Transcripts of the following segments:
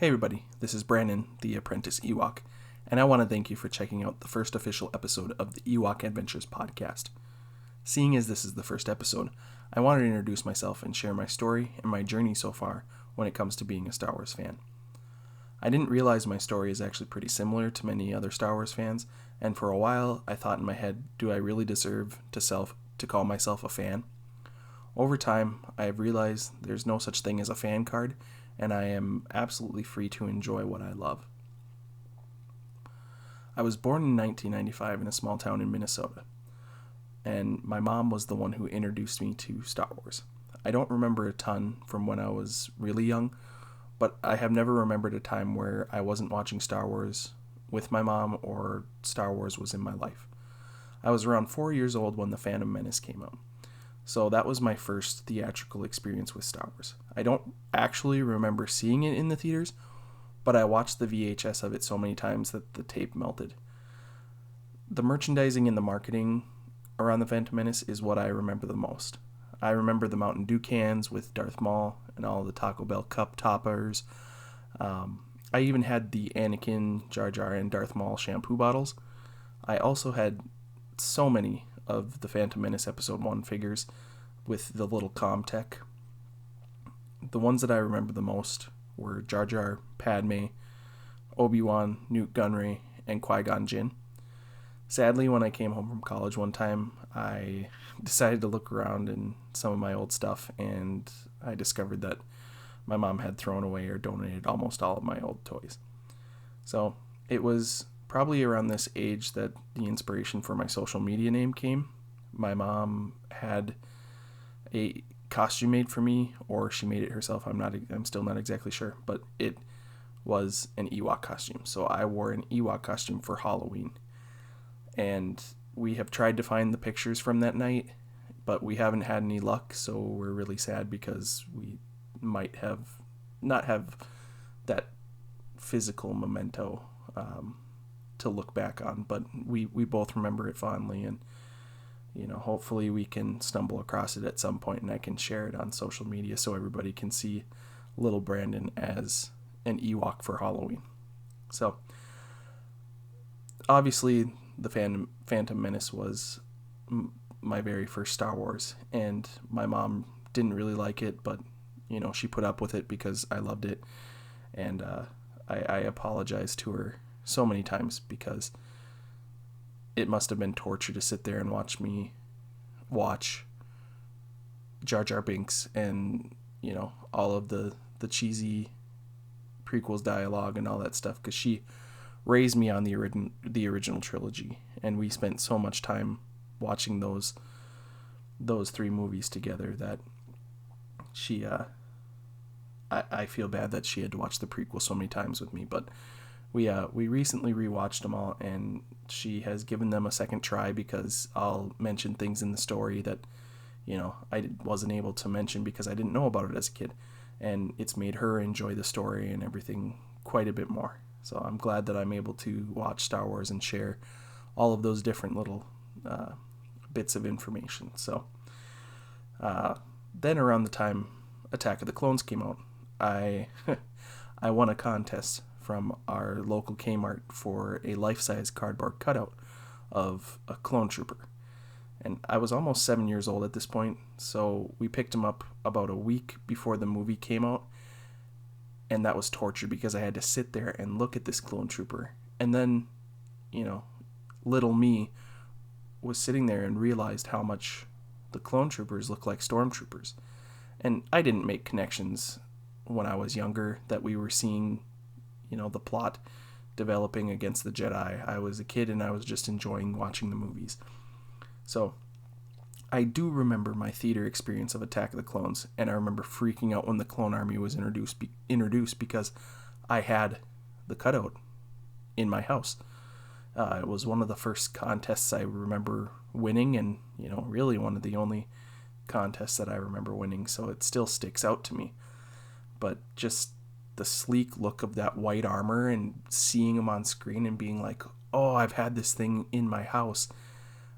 Hey everybody, this is Brandon, the ApprenticeEwok, and I want to thank you for checking out the first official episode of the Ewok Adventures Podcast. Seeing as this is the first episode, I wanted to introduce myself and share my story and my journey so far when it comes to being a Star Wars fan. I didn't realize my story is actually pretty similar to many other Star Wars fans, and for a while I thought in my head, do I really deserve to call myself a fan? Over time, I have realized there's no such thing as a fan card, and I am absolutely free to enjoy what I love. I was born in 1995 in a small town in Minnesota, and my mom was the one who introduced me to Star Wars. I don't remember a ton from when I was really young, but I have never remembered a time where I wasn't watching Star Wars with my mom or Star Wars was in my life. I was around 4 years old when The Phantom Menace came out. So that was my first theatrical experience with Star Wars. I don't actually remember seeing it in the theaters, but I watched the VHS of it so many times that the tape melted. The merchandising and the marketing around The Phantom Menace is what I remember the most. I remember the Mountain Dew cans with Darth Maul and all the Taco Bell cup toppers. I even had the Anakin, Jar Jar, and Darth Maul shampoo bottles. I also had so many of the Phantom Menace Episode 1 figures with the little Comtech. The ones that I remember the most were Jar Jar, Padme, Obi-Wan, Newt Gunray, and Qui-Gon Jinn. Sadly, when I came home from college one time, I decided to look around in some of my old stuff, and I discovered that my mom had thrown away or donated almost all of my old toys. So it was probably around this age that the inspiration for my social media name came. My mom had a costume made for me, or she made it herself. I'm still not exactly sure, but it was an Ewok costume. So I wore an Ewok costume for Halloween. And we have tried to find the pictures from that night, but we haven't had any luck, so we're really sad because we might not have that physical memento to look back on, but we both remember it fondly, and hopefully we can stumble across it at some point and I can share it on social media so everybody can see little Brandon as an Ewok for Halloween. So obviously the Phantom Menace was my very first Star Wars, and my mom didn't really like it, but she put up with it because I loved it, and I apologized to her so many times because it must have been torture to sit there and watch me watch Jar Jar Binks and all of the cheesy prequels dialogue and all that stuff, because she raised me on the original trilogy, and we spent so much time watching those three movies together that she I feel bad that she had to watch the prequel so many times with me, but we recently rewatched them all, and she has given them a second try because I'll mention things in the story that I wasn't able to mention because I didn't know about it as a kid, and it's made her enjoy the story and everything quite a bit more. So I'm glad that I'm able to watch Star Wars and share all of those different little bits of information. So then around the time Attack of the Clones came out, I won a contest from our local Kmart for a life-size cardboard cutout of a clone trooper. And I was almost 7 years old at this point, so we picked him up about a week before the movie came out, and that was torture because I had to sit there and look at this clone trooper. And then, little me was sitting there and realized how much the clone troopers look like stormtroopers. And I didn't make connections when I was younger that we were seeing the plot developing against the Jedi. I was a kid and I was just enjoying watching the movies. So I do remember my theater experience of Attack of the Clones, and I remember freaking out when the Clone Army was introduced because I had the cutout in my house. It was one of the first contests I remember winning, and really one of the only contests that I remember winning, so it still sticks out to me. But just the sleek look of that white armor and seeing him on screen and being like, oh, I've had this thing in my house.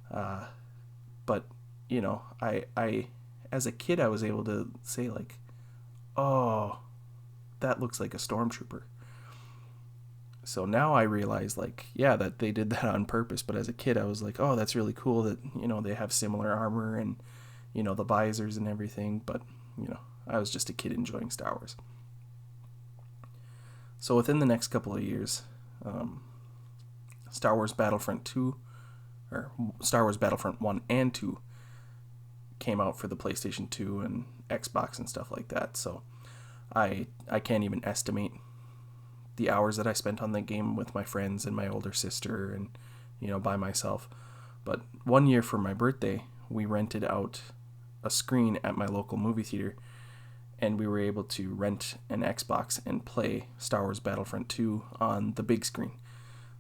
But I as a kid I was able to say like, oh, that looks like a stormtrooper. So now I realize, like, yeah, that they did that on purpose. But as a kid, I was like, oh, that's really cool that, they have similar armor and, the visors and everything. But, I was just a kid enjoying Star Wars. So within the next couple of years, Star Wars Battlefront 2, or Star Wars Battlefront 1 and 2 came out for the PlayStation 2 and Xbox and stuff like that. So I can't even estimate the hours that I spent on the game with my friends and my older sister and, by myself. But one year for my birthday, we rented out a screen at my local movie theater, and we were able to rent an Xbox and play Star Wars Battlefront 2 on the big screen.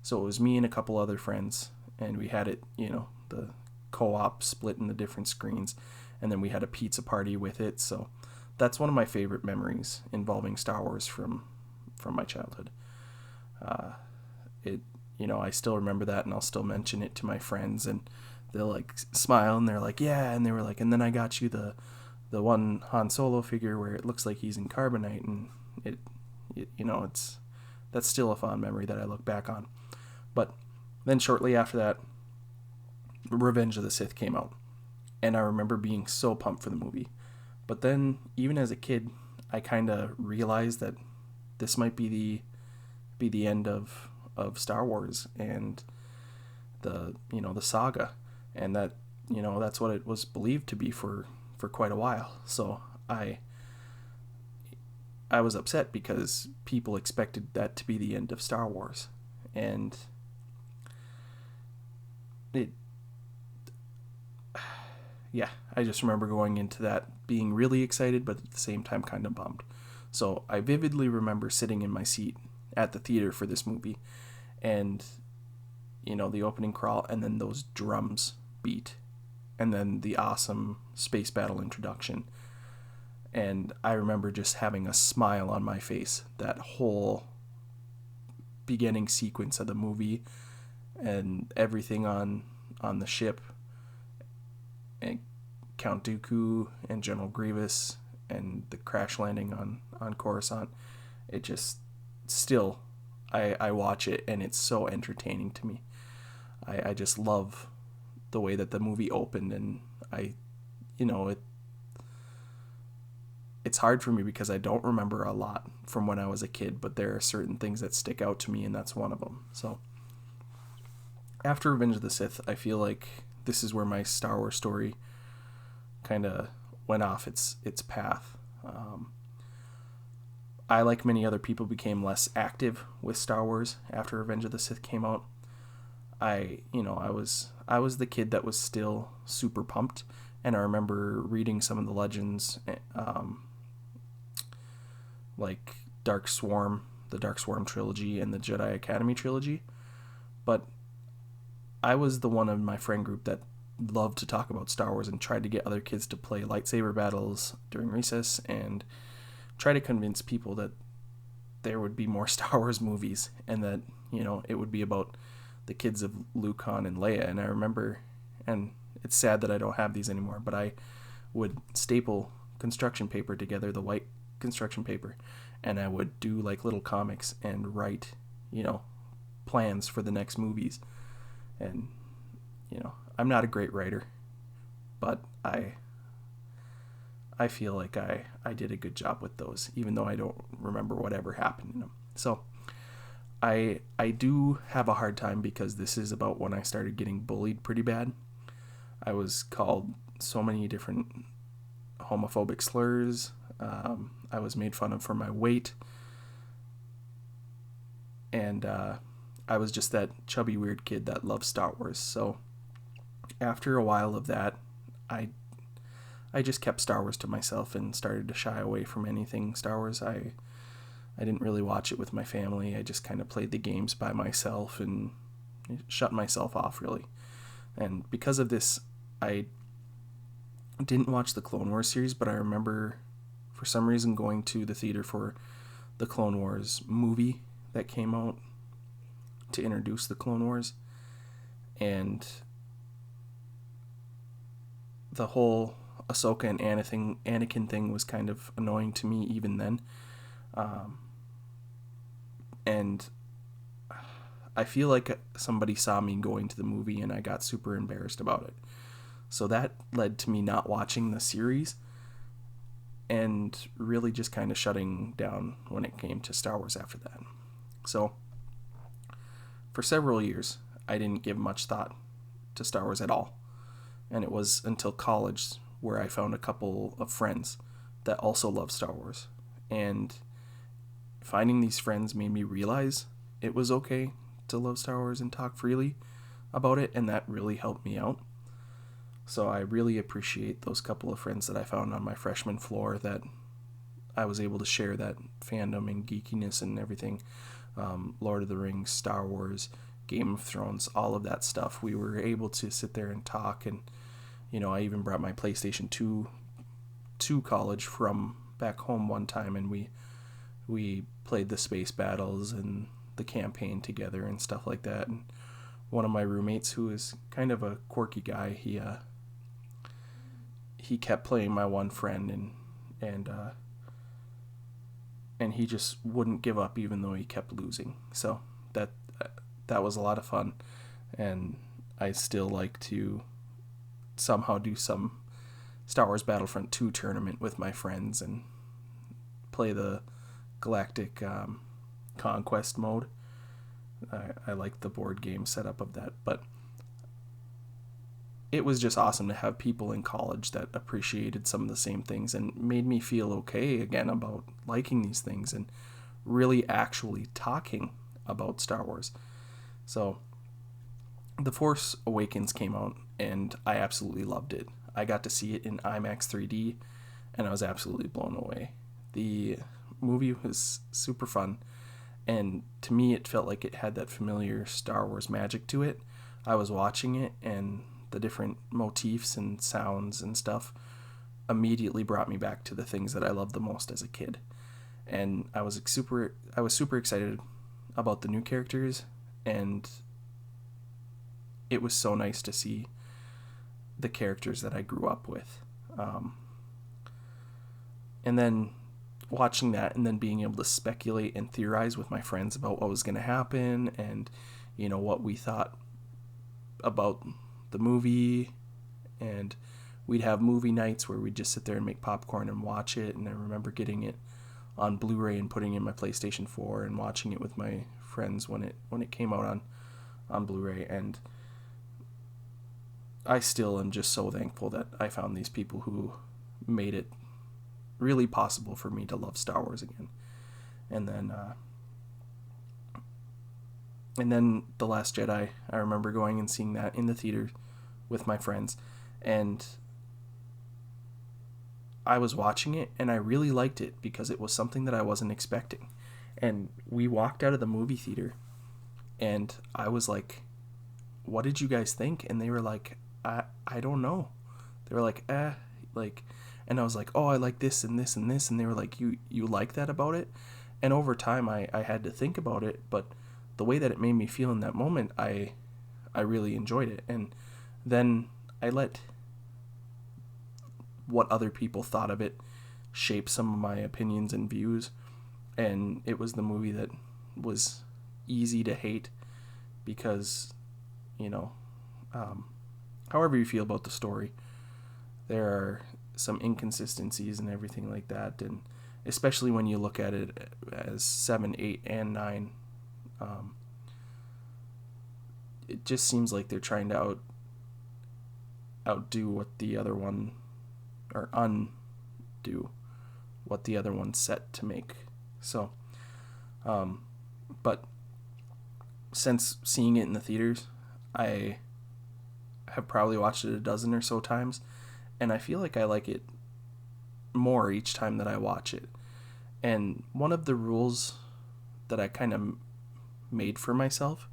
So it was me and a couple other friends, and we had it, the co-op split in the different screens, and then we had a pizza party with it. So that's one of my favorite memories involving Star Wars from my childhood. I still remember that, and I'll still mention it to my friends, and they'll like smile, and they're like, yeah, and they were like, and then I got you the one Han Solo figure where it looks like he's in carbonite, and that's still a fond memory that I look back on. But then shortly after that, Revenge of the Sith came out, and I remember being so pumped for the movie. But then, even as a kid, I kind of realized that this might be the end of Star Wars and the saga, and that that's what it was believed to be for quite a while. So I was upset because people expected that to be the end of Star Wars, and I just remember going into that being really excited, but at the same time kind of bummed. So I vividly remember sitting in my seat at the theater for this movie, and the opening crawl, and then those drums beat, and then the awesome space battle introduction. And I remember just having a smile on my face that whole beginning sequence of the movie, and everything on the ship, and Count Dooku and General Grievous, and the crash landing on Coruscant. It just still, I watch it, and it's so entertaining to me. I just love the way that the movie opened, and it's hard for me because I don't remember a lot from when I was a kid, but there are certain things that stick out to me, and that's one of them. So after Revenge of the Sith, I feel like this is where my Star Wars story kind of went off its path. I, like many other people, became less active with Star Wars after Revenge of the Sith came out. I was the kid that was still super pumped, and I remember reading some of the legends, like the Dark Swarm trilogy and the Jedi Academy trilogy. But I was the one in my friend group that loved to talk about Star Wars and tried to get other kids to play lightsaber battles during recess, and try to convince people that there would be more Star Wars movies, and that it would be about the kids of Luke, Han, and Leia. And I remember, and it's sad that I don't have these anymore, but I would staple construction paper together, the white construction paper, and I would do like little comics and write plans for the next movies. And I'm not a great writer, but I feel like I did a good job with those, even though I don't remember whatever happened in them. So I do have a hard time because this is about when I started getting bullied pretty bad. I was called so many different homophobic slurs. I was made fun of for my weight. And I was just that chubby weird kid that loved Star Wars. So after a while of that, I just kept Star Wars to myself and started to shy away from anything Star Wars. I didn't really watch it with my family. I just kind of played the games by myself and shut myself off, really. And because of this, I didn't watch the Clone Wars series, but I remember for some reason going to the theater for the Clone Wars movie that came out to introduce the Clone Wars. And the whole Ahsoka and Anakin thing was kind of annoying to me even then. And I feel like somebody saw me going to the movie and I got super embarrassed about it. So that led to me not watching the series and really just kind of shutting down when it came to Star Wars after that. So for several years, I didn't give much thought to Star Wars at all. And it was until college where I found a couple of friends that also love Star Wars. And finding these friends made me realize it was okay to love Star Wars and talk freely about it, and that really helped me out. So I really appreciate those couple of friends that I found on my freshman floor that I was able to share that fandom and geekiness and everything. Lord of the Rings, Star Wars, Game of Thrones, all of that stuff. We were able to sit there and talk, and I even brought my PlayStation 2 to college from back home one time, and we played the space battles and the campaign together and stuff like that. And one of my roommates, who is kind of a quirky guy, he kept playing my one friend, and he just wouldn't give up even though he kept losing. So that was a lot of fun, and I still like to somehow do some Star Wars Battlefront 2 tournament with my friends and play the Galactic Conquest mode. I like the board game setup of that, but it was just awesome to have people in college that appreciated some of the same things and made me feel okay again about liking these things and really actually talking about Star Wars. So The Force Awakens came out, and I absolutely loved it. I got to see it in IMAX 3D, and I was absolutely blown away. The movie was super fun, and to me it felt like it had that familiar Star Wars magic to it. I was watching it, and the different motifs and sounds and stuff immediately brought me back to the things that I loved the most as a kid. And I was super excited about the new characters, and it was so nice to see the characters that I grew up with. And then watching that and then being able to speculate and theorize with my friends about what was going to happen and, what we thought about the movie. And we'd have movie nights where we'd just sit there and make popcorn and watch it. And I remember getting it on Blu-ray and putting it in my PlayStation 4 and watching it with my friends when it came out on Blu-ray. And I still am just so thankful that I found these people who made it really possible for me to love Star Wars again. And then The Last Jedi, I remember going and seeing that in the theater with my friends, and I was watching it and I really liked it because it was something that I wasn't expecting. And we walked out of the movie theater and I was like, what did you guys think? And they were like, I don't know. They were like, and I was like, oh, I like this and this and this. And they were like, you like that about it? And over time, I had to think about it. But the way that it made me feel in that moment, I really enjoyed it. And then I let what other people thought of it shape some of my opinions and views. And it was the movie that was easy to hate because, however you feel about the story, there are some inconsistencies and everything like that, and especially when you look at it as 7, 8, and 9, it just seems like they're trying to outdo what the other one, or undo what the other one's set to make. So, but since seeing it in the theaters, I have probably watched it a dozen or so times, and I feel like I like it more each time that I watch it. And one of the rules that I kind of made for myself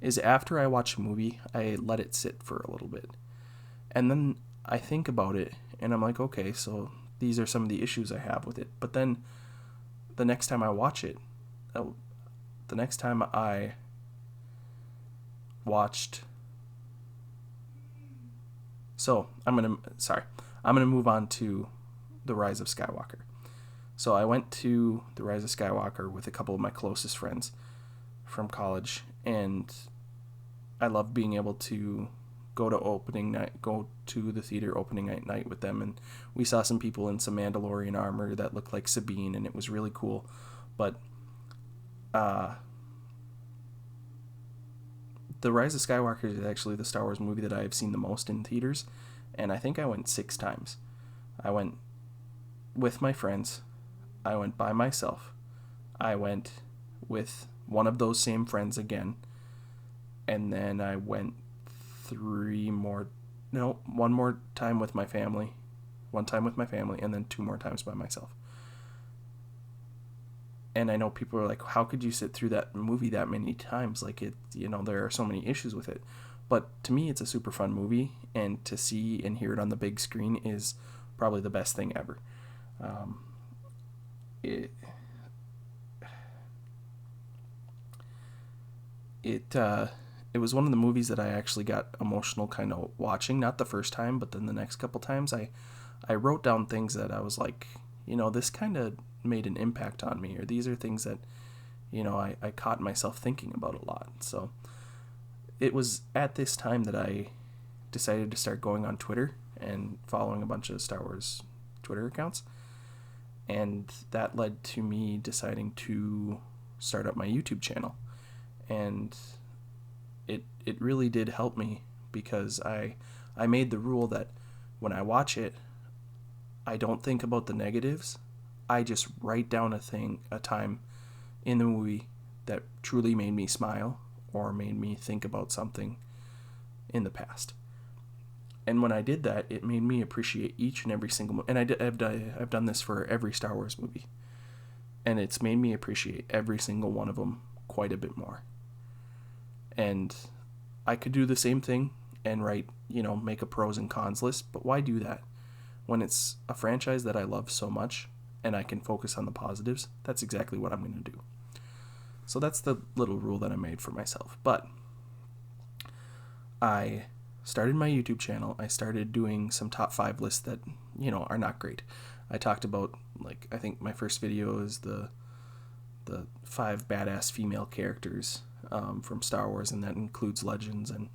is after I watch a movie, I let it sit for a little bit. And then I think about it, and I'm like, okay, so these are some of the issues I have with it. But then the next time I watch it, the next time I watched... So, I'm going to move on to The Rise of Skywalker. So I went to The Rise of Skywalker with a couple of my closest friends from college, And I love being able to go to the theater opening night with them, and we saw some people in some Mandalorian armor that looked like Sabine, and it was really cool. But The Rise of Skywalker is actually the Star Wars movie that I have seen the most in theaters, and I think I went 6 times. I went with my friends, I went by myself, I went with one of those same friends again, and then I went one more time with my family, and then 2 more times by myself. And I know people are like, how could you sit through that movie that many times? Like, there are so many issues with it. But to me, it's a super fun movie, and to see and hear it on the big screen is probably the best thing ever. It was one of the movies that I actually got emotional kind of watching, not the first time, but then the next couple times I wrote down things that I was like, this kind of made an impact on me, or these are things that, I caught myself thinking about a lot. So it was at this time that I decided to start going on Twitter and following a bunch of Star Wars Twitter accounts. And that led to me deciding to start up my YouTube channel. And it really did help me, because I made the rule that when I watch it, I don't think about the negatives. I just write down a time in the movie that truly made me smile or made me think about something in the past. And when I did that, it made me appreciate each and every single movie. And I've done this for every Star Wars movie. And it's made me appreciate every single one of them quite a bit more. And I could do the same thing and write, make a pros and cons list, but why do that? When it's a franchise that I love so much and I can focus on the positives, that's exactly what I'm going to do. So that's the little rule that I made for myself. But I started my YouTube channel. I started doing some top 5 lists that, are not great. I talked about, I think my first video is the 5 badass female characters from Star Wars, and that includes Legends and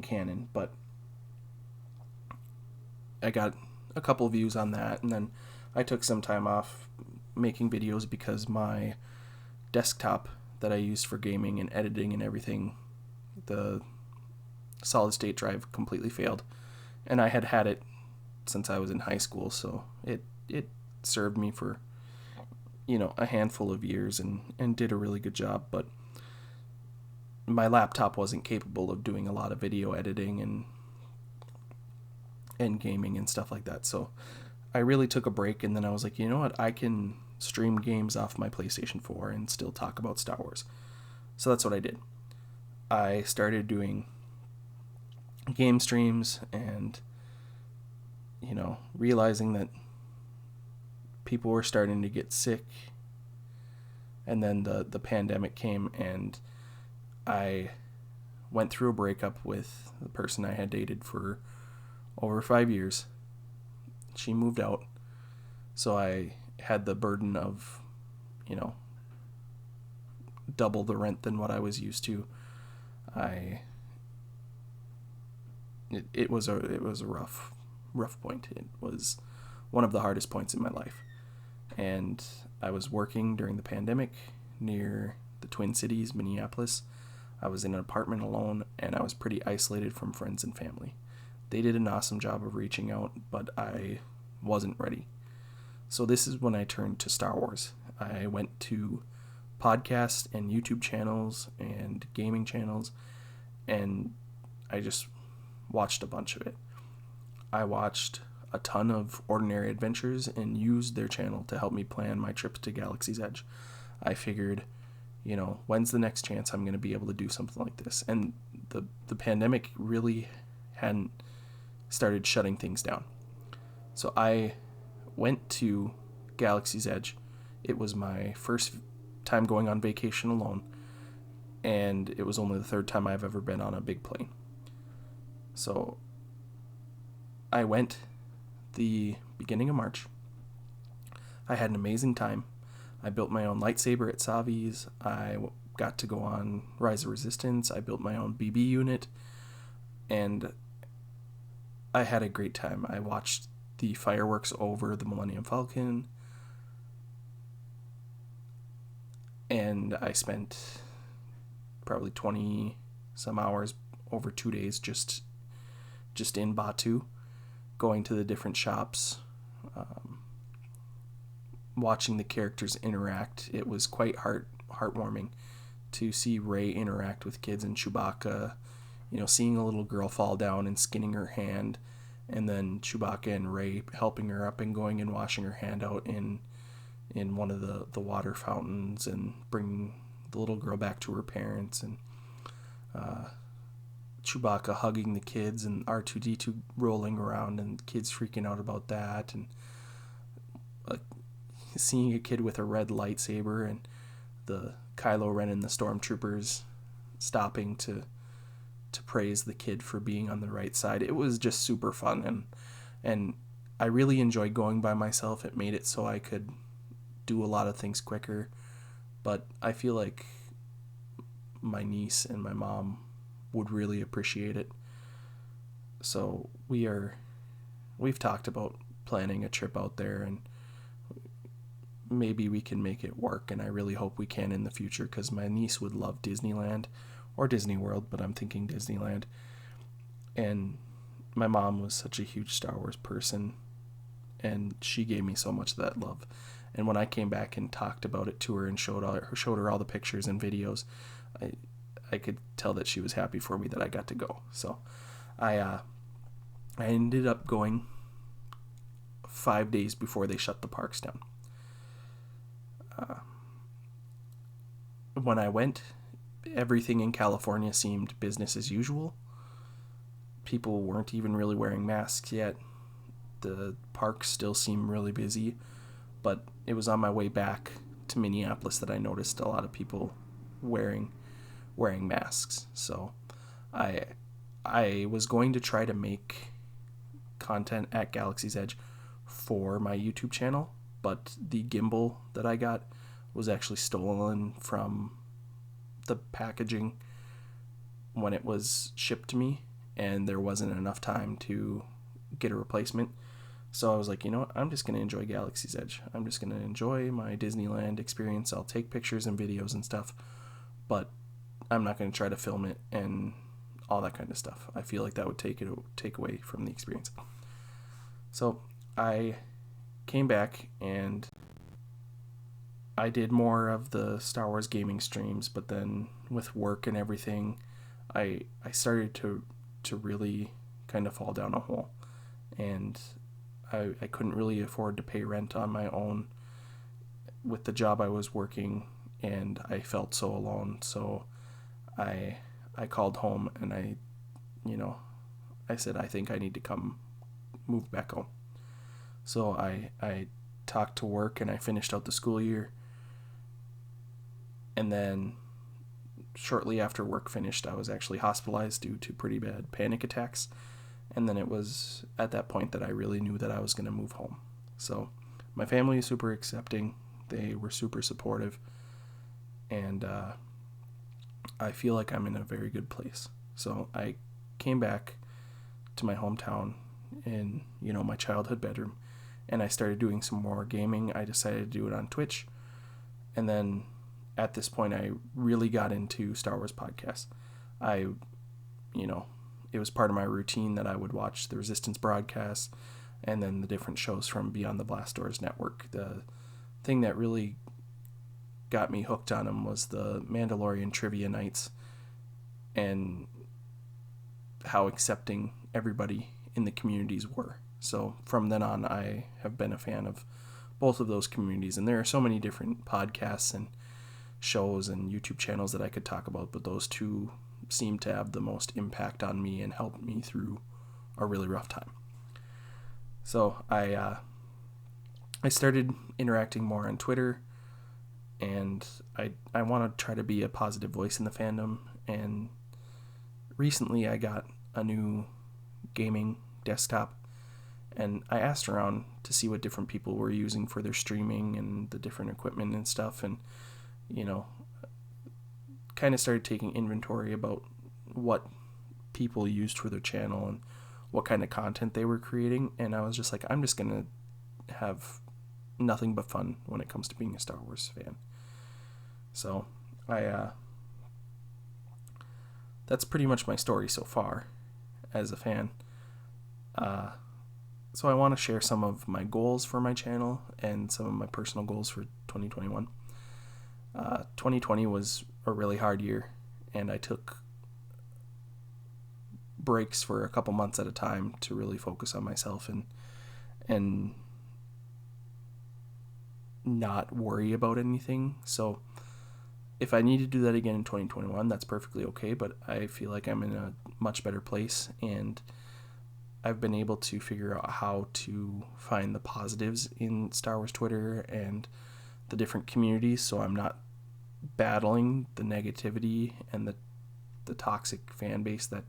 canon. But I got a couple views on that, and then I took some time off making videos because my desktop that I used for gaming and editing and everything, the solid state drive completely failed, and I had it since I was in high school, so it served me for a handful of years and did a really good job. But my laptop wasn't capable of doing a lot of video editing and gaming and stuff like that, so I really took a break. And then I was like, you know what, I can stream games off my PlayStation 4 and still talk about Star Wars. So that's what I did. I started doing game streams, and realizing that people were starting to get sick, and then the pandemic came, and I went through a breakup with the person I had dated for over 5 years. She moved out, so I had the burden of double the rent than what I was used to. It was a rough point. It was one of the hardest points in my life. And I was working during the pandemic near the Twin Cities, Minneapolis. I was in an apartment alone, and I was pretty isolated from friends and family. They did an awesome job of reaching out, but I wasn't ready. So this is when I turned to Star Wars. I went to podcasts and YouTube channels and gaming channels, and I just watched a bunch of it. I watched a ton of Ordinary Adventures and used their channel to help me plan my trip to Galaxy's Edge. I figured, when's the next chance I'm going to be able to do something like this? And the pandemic really hadn't started shutting things down. So I went to Galaxy's Edge. It was my first time going on vacation alone, and it was only the 3rd time I've ever been on a big plane. So I went the beginning of March. I had an amazing time. I built my own lightsaber at Savi's. I got to go on Rise of Resistance. I built my own BB unit, and I had a great time. I watched the fireworks over the Millennium Falcon, and I spent probably 20 some hours over 2 days just in Batu, going to the different shops, watching the characters interact. It was quite heartwarming to see Rey interact with kids, and Chewbacca, seeing a little girl fall down and skinning her hand, and then Chewbacca and Rey helping her up and going and washing her hand out in one of the water fountains and bringing the little girl back to her parents, and Chewbacca hugging the kids and R2-D2 rolling around and kids freaking out about that, and seeing a kid with a red lightsaber and the Kylo Ren and the stormtroopers stopping to praise the kid for being on the right side. It was just super fun, and I really enjoyed going by myself. It made it so I could do a lot of things quicker, but I feel like my niece and my mom would really appreciate it. So we've talked about planning a trip out there, and maybe we can make it work, and I really hope we can in the future, because my niece would love Disneyland or Disney World, but I'm thinking Disneyland. And my mom was such a huge Star Wars person, and she gave me so much of that love. And when I came back and talked about it to her and showed her all the pictures and videos, I could tell that she was happy for me that I got to go. So I ended up going 5 days before they shut the parks down. When I went, everything in California seemed business as usual. People weren't even really wearing masks yet. The parks still seem really busy, but it was on my way back to Minneapolis that I noticed a lot of people wearing masks. So I was going to try to make content at Galaxy's Edge for my YouTube channel, but the gimbal that I got was actually stolen from the packaging when it was shipped to me, and there wasn't enough time to get a replacement. So I was like, you know what, I'm just going to enjoy Galaxy's Edge. I'm just going to enjoy my Disneyland experience. I'll take pictures and videos and stuff, but I'm not going to try to film it and all that kind of stuff. I feel like that would take away from the experience. So I came back and I did more of the Star Wars gaming streams, but then with work and everything, I started to really kind of fall down a hole, and I couldn't really afford to pay rent on my own with the job I was working, and I felt so alone. So I called home and I said, I think I need to move back home. So I talked to work and I finished out the school year. And then shortly after work finished, I was actually hospitalized due to pretty bad panic attacks. And then it was at that point that I really knew that I was going to move home. So my family is super accepting. They were super supportive. And I feel like I'm in a very good place. So I came back to my hometown in, my childhood bedroom, and I started doing some more gaming. I decided to do it on Twitch. And then at this point, I really got into Star Wars podcasts. It was part of my routine that I would watch the Resistance broadcasts and then the different shows from Beyond the Blast Doors network. The thing that really got me hooked on them was the Mandalorian trivia nights and how accepting everybody in the communities were. So from then on, I have been a fan of both of those communities, and there are so many different podcasts and shows and YouTube channels that I could talk about, but those two seem to have the most impact on me and helped me through a really rough time. So I started interacting more on Twitter, and I want to try to be a positive voice in the fandom. And recently I got a new gaming desktop, and I asked around to see what different people were using for their streaming and the different equipment and stuff. And kind of started taking inventory about what people used for their channel and what kind of content they were creating, and I was just like, I'm just going to have nothing but fun when it comes to being a Star Wars fan. So that's pretty much my story so far as a fan. So I want to share some of my goals for my channel and some of my personal goals for 2021. 2020 was a really hard year, and I took breaks for a couple months at a time to really focus on myself and not worry about anything. So if I need to do that again in 2021, that's perfectly okay, but I feel like I'm in a much better place, and I've been able to figure out how to find the positives in Star Wars Twitter and the different communities, so I'm not battling the negativity and the toxic fan base that,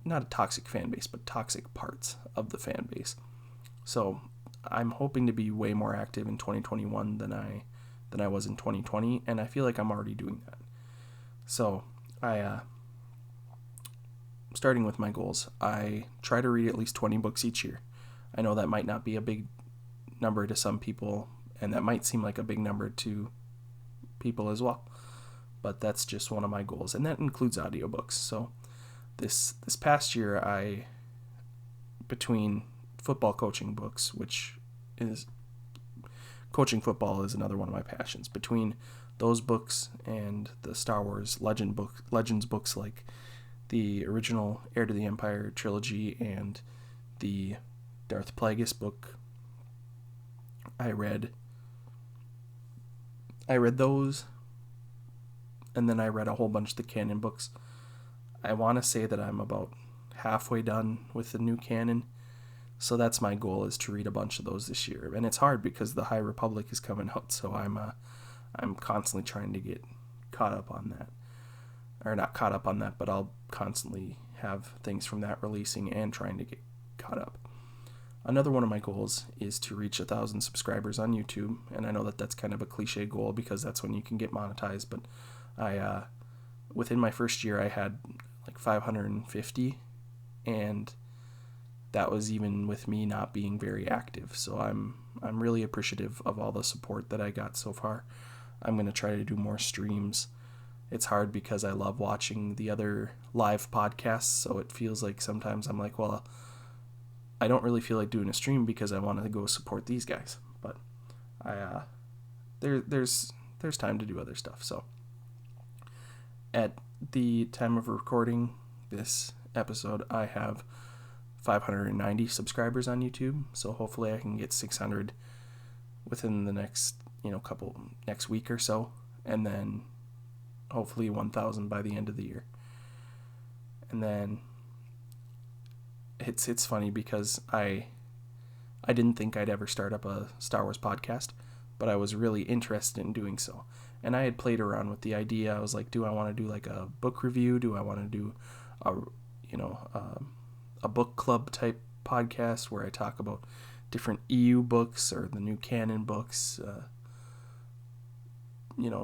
not a toxic fan base, but toxic parts of the fan base. So I'm hoping to be way more active in 2021 than I was in 2020, and I feel like I'm already doing that. So starting with my goals, I try to read at least 20 books each year. I know that might not be a big number to some people, and that might seem like a big number to people as well, but that's just one of my goals, and that includes audiobooks. So this past year, between football coaching books, which is coaching football is another one of my passions, between those books and the Star Wars legends books like the original Heir to the Empire trilogy and the Darth Plagueis book, I read those, and then I read a whole bunch of the canon books. I want to say that I'm about halfway done with the new canon, so that's my goal, is to read a bunch of those this year. And it's hard because the High Republic is coming out, so I'm constantly trying to get caught up on that. Or not caught up on that, but I'll constantly have things from that releasing and trying to get caught up. Another one of my goals is to reach 1,000 subscribers on YouTube, and I know that that's kind of a cliche goal because that's when you can get monetized, but within my first year I had like 550, and that was even with me not being very active. So I'm really appreciative of all the support that I got so far. I'm going to try to do more streams. It's hard because I love watching the other live podcasts, so it feels like sometimes I'm like, well, I don't really feel like doing a stream because I want to go support these guys. But there's time to do other stuff. So at the time of recording this episode, I have 590 subscribers on YouTube. So hopefully I can get 600 within the next next week or so, and then hopefully 1,000 by the end of the year. And then it's funny because I didn't think I'd ever start up a Star Wars podcast, but I was really interested in doing so. And I had played around with the idea. I was like, do I want to do like a book review? Do I want to do a book club type podcast where I talk about different EU books or the new canon books?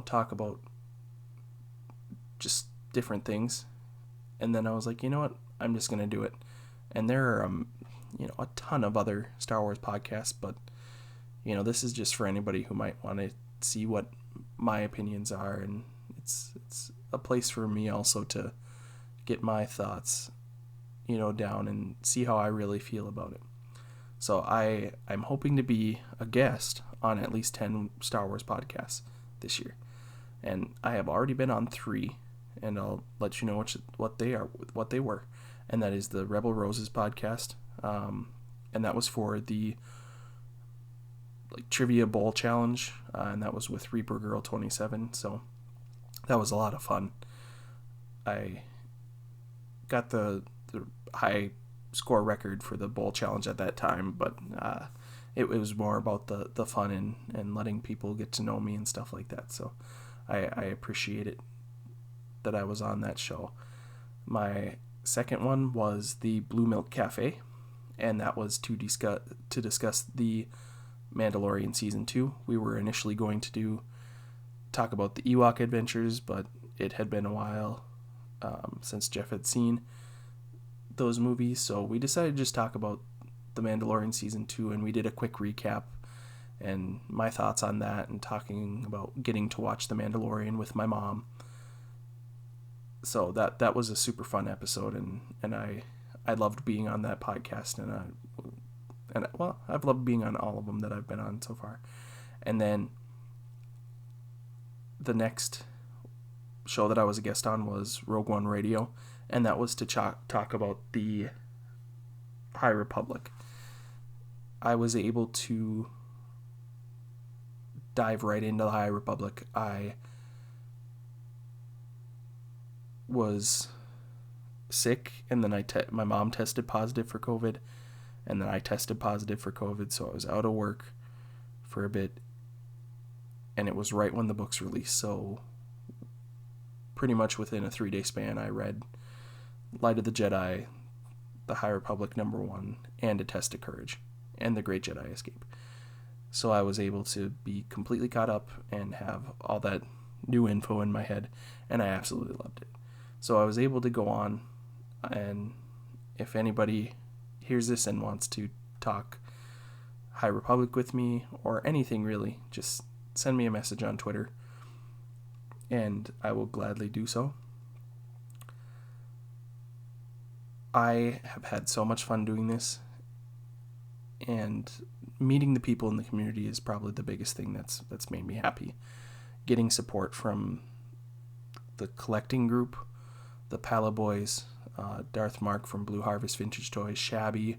Talk about just different things. And then I was like, you know what? I'm just going to do it. And there are, a ton of other Star Wars podcasts, but, this is just for anybody who might want to see what my opinions are. And it's a place for me also to get my thoughts, down and see how I really feel about it. So I'm hoping to be a guest on at least 10 Star Wars podcasts this year. And I have already been on 3, and I'll let you know what they were. And that is the Rebel Roses podcast, and that was for the Trivia Bowl Challenge, and that was with Reaper Girl 27. So that was a lot of fun. I got the high score record for the bowl challenge at that time, but it was more about the fun and letting people get to know me and stuff like that. So I appreciate it that I was on that show. My second one was the Blue Milk Cafe, and that was to discuss the Mandalorian Season 2. We were initially going to talk about the Ewok Adventures, but it had been a while since Jeff had seen those movies, so we decided to just talk about The Mandalorian Season 2, and we did a quick recap and my thoughts on that, and talking about getting to watch The Mandalorian with my mom. So that was a super fun episode, and I loved being on that podcast, and I've loved being on all of them that I've been on so far. And then the next show that I was a guest on was Rogue One Radio, and that was to talk about the High Republic. I was able to dive right into the High Republic. I was sick, and then my mom tested positive for COVID, and then I tested positive for COVID, so I was out of work for a bit, and it was right when the books released, so pretty much within a 3-day span, I read Light of the Jedi, The High Republic #1, and A Test of Courage, and The Great Jedi Escape. So I was able to be completely caught up and have all that new info in my head, and I absolutely loved it. So I was able to go on, and if anybody hears this and wants to talk High Republic with me, or anything really, just send me a message on Twitter, and I will gladly do so. I have had so much fun doing this, and meeting the people in the community is probably the biggest thing that's made me happy. Getting support from the collecting group, the Pala Boys, Darth Mark from Blue Harvest Vintage Toys, Shabby,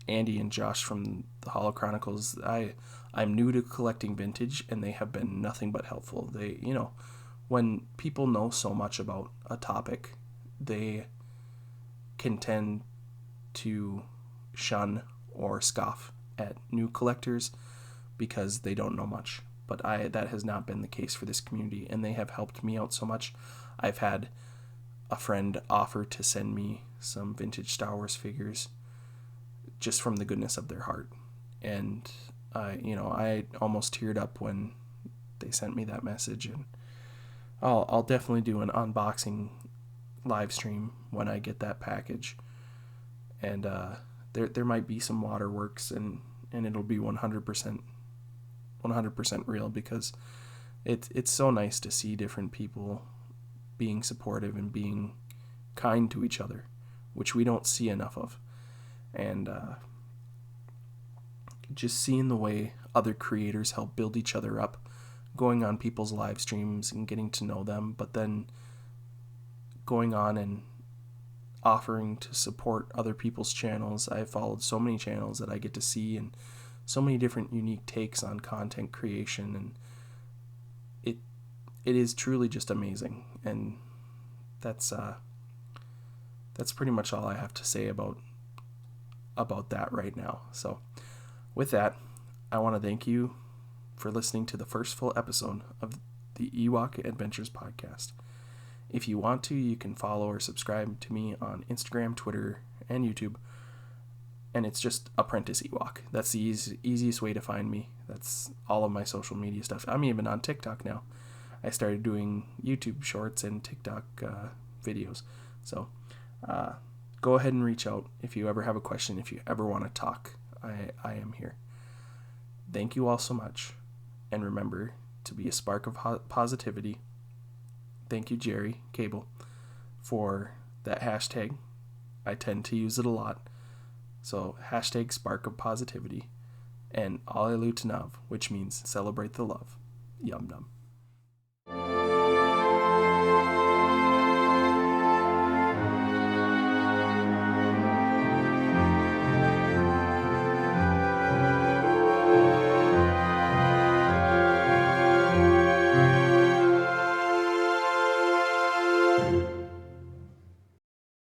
Andy and Josh from the Hollow Chronicles. I'm new to collecting vintage, and they have been nothing but helpful. They, when people know so much about a topic, they can tend to shun or scoff at new collectors because they don't know much. But that has not been the case for this community, and they have helped me out so much. I've had a friend offer to send me some vintage Star Wars figures just from the goodness of their heart. And I almost teared up when they sent me that message, and I'll definitely do an unboxing live stream when I get that package. And there might be some waterworks, and it'll be 100% real, because it's so nice to see different people being supportive and being kind to each other, which we don't see enough of. And just seeing the way other creators help build each other up, going on people's live streams and getting to know them, but then going on and offering to support other people's channels. I followed so many channels that I get to see, and so many different unique takes on content creation, and it is truly just amazing. And that's pretty much all I have to say about that right now. So with that, I want to thank you for listening to the first full episode of the Ewok Adventures Podcast. If you want to, you can follow or subscribe to me on Instagram, Twitter, and YouTube. And it's just ApprenticeEwok. That's the easiest way to find me. That's all of my social media stuff. I'm even on TikTok now. I started doing YouTube shorts and TikTok videos. So go ahead and reach out if you ever have a question, if you ever want to talk. I am here. Thank you all so much. And remember to be a spark of positivity. Thank you, Jerry Cable, for that hashtag. I tend to use it a lot. So hashtag spark of positivity, and Alelu Tanav, which means celebrate the love. Yum num.